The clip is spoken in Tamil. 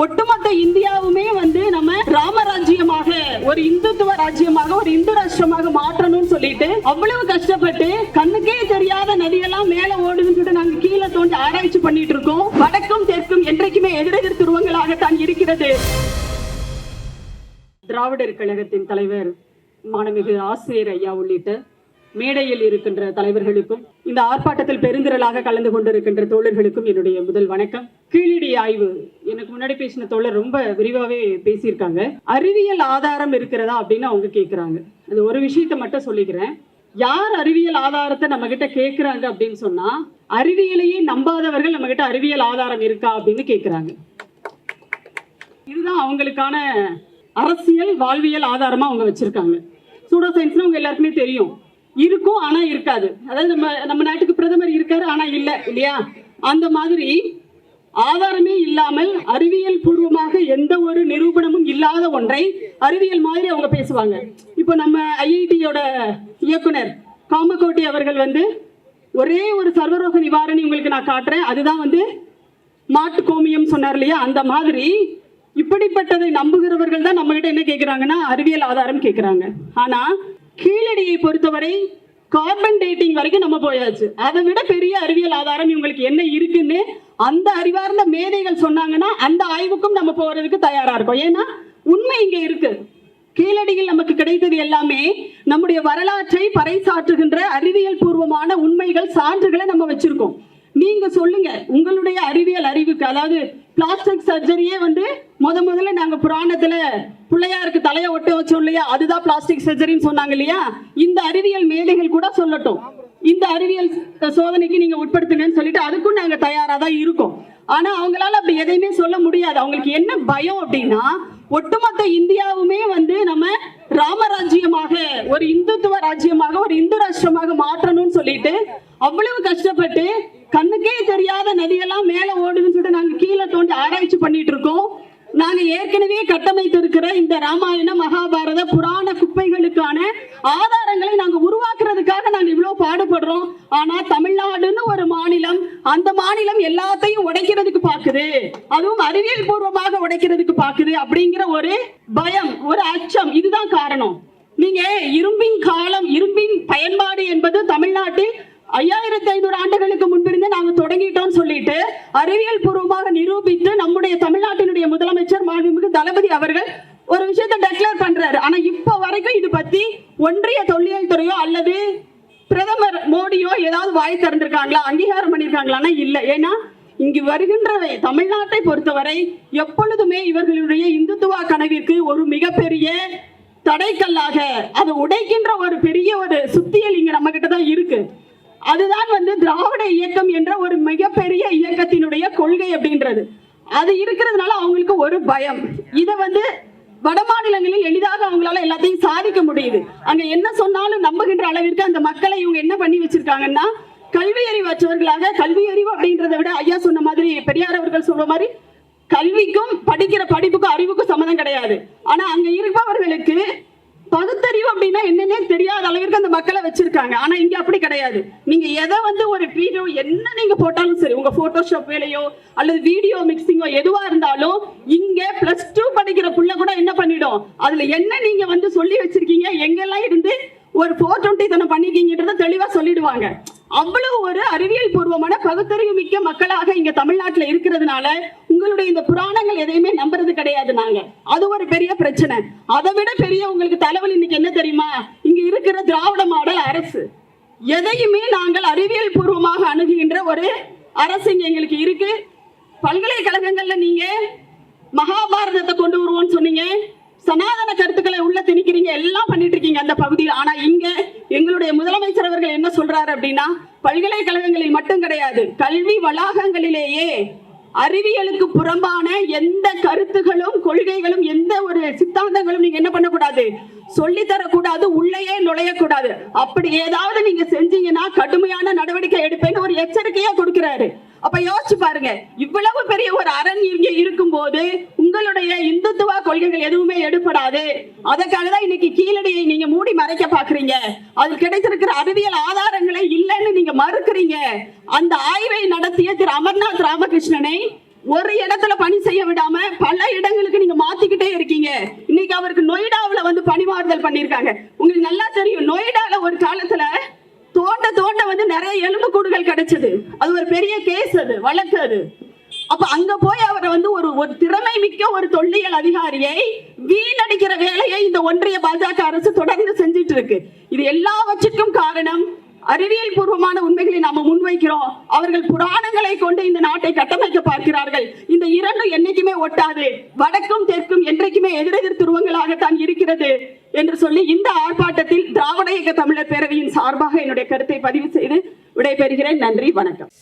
ஒட்டுமொத்த இந்தியாவுமே நம்ம ராமராஜ்யமாக, ஒரு இந்துத்துவ ராஜ்யமாக, ஒரு இந்து ராஷ்டிரமாக மாற்றணும்னு சொல்லிட்டு அவ்வளவு கஷ்டப்பட்டு கண்ணுக்கே தெரியாத நதியெல்லாம் மேல ஓடுதுன்னு சொல்லிட்டு நாங்க கீழே தோண்டி ஆராய்ச்சி பண்ணிட்டு இருக்கோம். வடக்கும் தெற்கும் என்றைக்குமே எதிரெதிர் துருவங்களாகத்தான் இருக்கிறது. திராவிடர் கழகத்தின் தலைவர் மாண்புமிகு ஆசிரியர் ஐயா உள்ளிட்ட மேடையில் இருக்கின்ற தலைவர்களுக்கும் இந்த ஆர்ப்பாட்டத்தில் பெருந்திரளாக கலந்து கொண்டிருக்கின்ற தோழர்களுக்கும் என்னுடைய முதல் வணக்கம். கீழடி ஆய்வு, எனக்கு முன்னாடி பேசின தோழர் ரொம்ப விரிவாகவே பேசியிருக்காங்க. அறிவியல் ஆதாரம் இருக்கிறதா அப்படின்னு அவங்க கேட்குறாங்க. அது ஒரு விஷயத்தை மட்டும் சொல்லிக்கிறேன். யார் அறிவியல் ஆதாரத்தை நம்ம கிட்ட கேட்குறாங்க அப்படின்னு சொன்னா, அறிவியலையே நம்பாதவர்கள் நம்ம கிட்ட அறிவியல் ஆதாரம் இருக்கா அப்படின்னு கேட்குறாங்க. இதுதான் அவங்களுக்கான அரசியல் வாழ்வியல் ஆதாரமா அவங்க வச்சிருக்காங்க. சூடோ சயின்ஸ்னா உங்க எல்லாருக்குமே தெரியும், இருக்கும் ஆனா இருக்காது. அதாவது நம்ம நாட்டுக்கு பிரதமர் இருக்காரு ஆனா இல்லையா? அந்த மாதிரி ஆதாரமே இல்லாமல் அறிவியல் பூர்வமாக எந்த ஒரு நிரூபணமும் இல்லாத ஒன்றை அறிவியல் மாதிரி அவங்க பேசுவாங்க. இப்போ நம்ம ஐஐடியோட இயக்குனர் காமகோட்டி அவர்கள் ஒரே ஒரு சர்வரோக நிவாரணி உங்களுக்கு நான் காட்டுறேன், அதுதான் மாட்டு கோமியம் சொன்னார் இல்லையா? அந்த மாதிரி இப்படிப்பட்டதை நம்புகிறவர்கள் தான் நம்ம கிட்ட என்ன கேட்கிறாங்கன்னா அறிவியல் ஆதாரம் கேட்கிறாங்க. ஆனா கீழடியை பொறுத்தவரை கார்பன் டேட்டிங் வரைக்கும் நம்ம போயாச்சு. அதை விட பெரிய அறிவியல் ஆதாரம் இவங்களுக்கு என்ன இருக்குன்னு அந்த அறிவார்ந்த மேதைகள் சொன்னாங்கன்னா அந்த ஆய்வுக்கும் நம்ம போறதுக்கு தயாரா இருக்கோம். ஏன்னா உண்மை இங்க இருக்கு. கீழடியில் நமக்கு கிடைத்தது எல்லாமே நம்முடைய வரலாற்றை பறைசாற்றுகின்ற அறிவியல் பூர்வமான உண்மைகள், சான்றுகளை நம்ம வச்சிருக்கோம். நீங்க சொல்லுங்க உங்களுடைய அறிவியல் அறிவுக்கு. அதாவது பிளாஸ்டிக் சர்ஜரியே முதல்ல நாங்க புராணத்துல பிள்ளையாருக்கு தலையை ஒட்ட வச்சோம் இல்லையா, அதுதான் பிளாஸ்டிக் சர்ஜரின்னு சொன்னாங்க இல்லையா? இந்த அறிவியல் மேதைகள் கூட சொல்லட்டும், இந்த அறிவியல் சோதனைக்கு நீங்க உட்படுத்துங்கன்னு சொல்லிட்டு அதுக்கும் நாங்க தயாரா தான் இருக்கோம். ஆனா அவங்களால அப்படி எதையுமே சொல்ல முடியாது. அவங்களுக்கு என்ன பயம் அப்படின்னா, ஒட்டுமொத்த இந்தியாவுமே நம்ம ராமராஜ்யமாக, ஒரு இந்துத்துவ ராஜ்யமாக, ஒரு இந்து ராஷ்டிரமாக மாற்றணும்னு சொல்லிட்டு அவ்வளவு கஷ்டப்பட்டு கண்ணுக்கே தெரியாத நதியெல்லாம் மேல ஓடுதுன்னு சொல்லிட்டு நாங்க கீழே தோண்டி ஆராய்ச்சி பண்ணிட்டு இருக்கோம். நாங்க ஏற்கனவே கட்டமைத்து இருக்கிற இந்த ராமாயண மகாபாரத புராண குப்பைகளுக்கான ஆதாரங்களை நாங்க உருவாக்குறதுக்காக நாங்க இவ்வளவு பாடுபடுறோம். ஆனா தமிழ்நாடுன்னு ஒரு மாநிலம், அந்த மாநிலம் எல்லாத்தையும் உடைக்கிறதுக்கு பாக்குது, அதுவும் அறிவியல் பூர்வமாக உடைக்கிறதுக்கு பாக்குது அப்படிங்கிற ஒரு பயம், ஒரு அச்சம். இதுதான் காரணம். நீங்க இரும்பின் காலம், இரும்பின் பயன்பாடு என்பது தமிழ்நாட்டில் 5500 ஆண்டுகளுக்கு முன்பிருந்து நாங்க தொடங்கிட்டோம் சொல்லிட்டு அறிவியல் பூர்வமாக நிரூபித்து நம்முடைய தமிழ்நாட்டினுடைய முதலமைச்சர் மாண்புமிகு தளபதி அவர்கள் ஒரு விஷயத்தை டெக்ளேர் பண்றாரு. ஆனா இப்ப வரைக்கும் இது பத்தி ஒன்றிய தொல்லியல் துறையோ அல்லது பிரதமர் மோடியோ ஏதாவது வாய் திறந்திருக்காங்களா, அங்கீகாரம் பண்ணிருக்காங்களா? இல்ல. ஏன்னா இங்கு வருகின்ற தமிழ்நாட்டை பொறுத்தவரை எப்பொழுதுமே இவர்களுடைய இந்துத்துவ கனவிற்கு ஒரு மிகப்பெரிய தடைக்கல்லாக, அதை உடைக்கின்ற ஒரு பெரிய ஒரு சுத்தியல் இங்க நம்ம கிட்ட தான் இருக்கு. அதுதான் திராவிட இயக்கம் என்ற ஒரு மிகப்பெரிய இயக்கத்தினுடைய கொள்கை அப்படின்றது. அது இருக்கிறதுனால அவங்களுக்கு ஒரு பயம். இதை வட மாநிலங்களில் எளிதாக அவங்களால எல்லாத்தையும் சாதிக்க முடியுது. அங்க என்ன சொன்னாலும் நம்புகின்ற அளவிற்கு அந்த மக்களை இவங்க என்ன பண்ணி வச்சிருக்காங்கன்னா, கல்வி அறிவு அற்றவர்களாக, கல்வி அறிவு அப்படின்றத விட ஐயா சொன்ன மாதிரி, பெரியார் அவர்கள் சொல்ற மாதிரி கல்விக்கும் படிக்கிற படிப்புக்கும் அறிவுக்கும் சம்மந்தம் கிடையாது. ஆனா அங்க இருப்பவர்களுக்கு பகுத்தறிவு அப்படின்னா என்னன்னே தெரியாத அளவிற்கு அந்த மக்களை வச்சிருக்காங்க. ஆனா இங்க அப்படி கிடையாது. நீங்க எதை ஒரு வீடியோ என்ன நீங்க போட்டாலும் சரி, உங்க போட்டோஷாப் வேலையோ அல்லது வீடியோ மிக்சிங்கோ எதுவா இருந்தாலும் இங்க +2 படிக்கிற புள்ள கூட என்ன பண்ணிடும், அதுல என்ன நீங்க சொல்லி வச்சிருக்கீங்க, எங்கெல்லாம் இருந்து ஒரு 420 தனம் பண்ணிருக்கீங்கன்றத தெளிவா சொல்லிடுவாங்க. அவ்வளவு ஒரு அறிவியல் பூர்வமான பகுத்தறிவு மிக்க மக்களாக இங்க தமிழ்நாட்டுல இருக்கிறதுனால உங்களுடைய இந்த புராணங்கள் எதையுமே நம்புறது கிடையாது நாங்க. அது ஒரு பெரிய பிரச்சனை. அதை விட பெரிய உங்களுக்கு தலைவலி இன்னைக்கு என்ன தெரியுமா? இங்க இருக்கிற திராவிட மாடல் அரசு. எதையுமே நாங்கள் அறிவியல் பூர்வமாக அணுகுகின்ற ஒரு அரசு இங்க எங்களுக்கு இருக்கு. பல்கலைக்கழகங்கள்ல நீங்க மகாபாரதத்தை கொண்டு வருவோம்னு சொன்னீங்க, சனாதன கருத்துக்களை உள்ள திணிக்கிறீங்க, எல்லாம் பண்ணிட்டு இருக்கீங்க அந்த பகுதியில். ஆனா இங்க எங்களுடைய முதலமைச்சர் அவர்கள் என்ன சொல்றாரு அப்படின்னா, பல்கலைக்கழகங்களில் மட்டும் கிடையாது, கல்வி வளாகங்களிலேயே அறிவியலுக்கு புறம்பான எந்த கருத்துகளும் கொள்கைகளும் எந்த ஒரு சித்தாந்தங்களும் நீங்க என்ன பண்ணக்கூடாது, சொல்லித்தரக்கூடாது, உள்ளேயே நுழையக்கூடாது. அப்படி ஏதாவது நீங்க செஞ்சீங்கன்னா கடுமையான நடவடிக்கை எடுப்பேன்னு ஒரு எச்சரிக்கையா கொடுக்கிறாரு. அப்ப யோசிச்சு பாருங்க, இவ்வளவு பெரிய ஒரு அரண் இங்க இருக்கும் போது உங்களுடைய இந்துத்துவ கொள்கைகள் எதுவுமே எடுபடாது. அதற்காக தான் இன்னைக்கு கீழடியை நீங்க மூடி மறைக்க பாக்குறீங்க. அதில் கிடைத்திருக்கிற அறிவியல் ஆதாரங்களை இல்லைன்னு நீங்க மறுக்கிறீங்க. அந்த ஆய்வை நடத்திய திரு அமர்நாத் ராமகிருஷ்ணனை ஒரு இடத்துல பணி செய்ய விடாம பல இடங்களுக்கு நீங்க மாத்திக்கிட்டே இருக்கீங்க. இன்னைக்கு அவருக்கு நொய்டாவுல வந்து பணிமாறுதல் பண்ணிருக்காங்க. உங்களுக்கு நல்லா தெரியும், நொய்டால ஒரு காலத்துல தோண்ட தோண்ட வந்து நிறைய எலும்பு கூடுகள் கிடைச்சது. அது ஒரு பெரிய கேஸ், அது வழக்கு. அது அப்ப அங்க போய் அவரை வந்து ஒரு திறமை மிக்க ஒரு தொல்லியல் அதிகாரியை வீணடிக்கிற வேலையை இந்த ஒன்றிய பாஜக அரசு தொடர்ந்து செஞ்சிட்டு இருக்கு. இது எல்லாவற்றுக்கும் காரணம் அறிவியல் பூர்வமான உண்மைகளை நாம முன்வைக்கிறோம். அவர்கள் புராணங்களை கொண்டு இந்த நாட்டை கட்டமைக்க பார்க்கிறார்கள். இந்த இரண்டும் என்னைக்குமே ஒட்டாது. வடக்கும் தெற்கும் என்றைக்குமே எதிரெதிர் துருவங்களாகத்தான் இருக்கிறது என்று சொல்லி இந்த ஆர்ப்பாட்டத்தில் திராவிட இயக்க தமிழர் பேரவையின் சார்பாக என்னுடைய கருத்தை பதிவு செய்து விடைபெறுகிறேன். நன்றி, வணக்கம்.